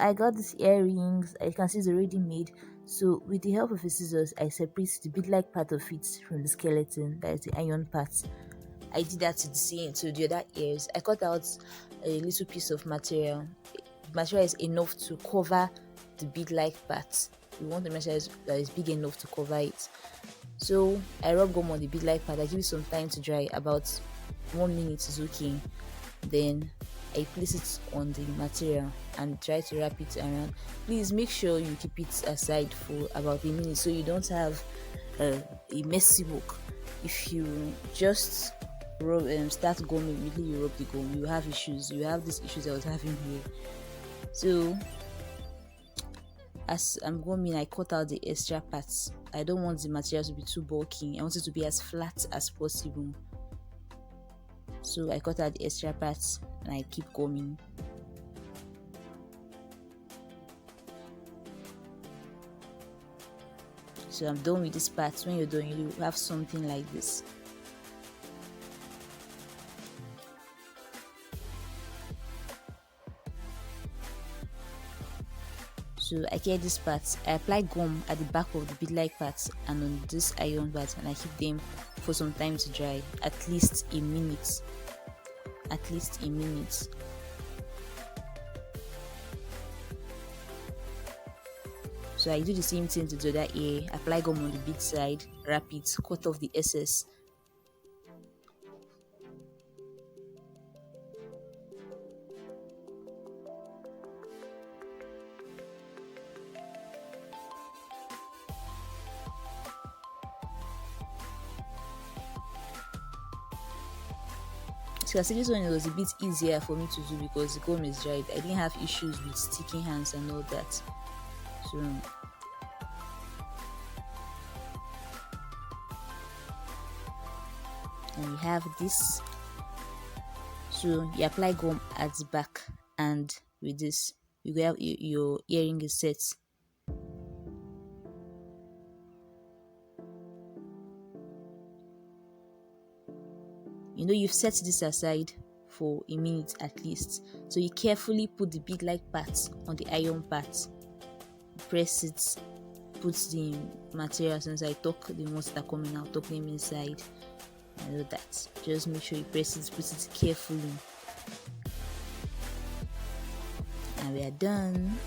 I got these earrings. I can see it's already made. So with the help of a scissors, I separate the bead-like part of it from the skeleton, that is the iron part. I did that to the other ears. I cut out a little piece of material. The material is enough to cover the bead-like part. We want the material that is big enough to cover it. So I rub gum on the bead-like part. I give it some time to dry. About 1 minute is okay. Then I place it on the material and try to wrap it around. Please make sure you keep it aside for about a minute so you don't have a messy work. If you just start gumming immediately, you rub the gum, you have issues. You have these issues I was having here. So as I'm gumming, I cut out the extra parts. I don't want the material to be too bulky. I want it to be as flat as possible. So I cut out the extra parts and I keep gumming. So I'm done with this part. When you're done, you have something like this. So I get this part. I apply gum at the back of the bead-like parts and on this iron part, and I keep them for some time to dry, at least a minute. At least a minute. So I do the same thing to the other ear. Apply gum on the bead side, wrap it, cut off the excess. So I see this one, it was a bit easier for me to do because the gum is dried. I didn't have issues with sticking hands and all that. So and we have this. So you apply gum at the back, and with this you have your earring is set. You've set this aside for a minute at least. So you carefully put the bead-like part on the iron part, press it, put the material, since I tuck the ones that are coming out, tuck them inside. I know that. Just make sure you press it, put it carefully. And we are done.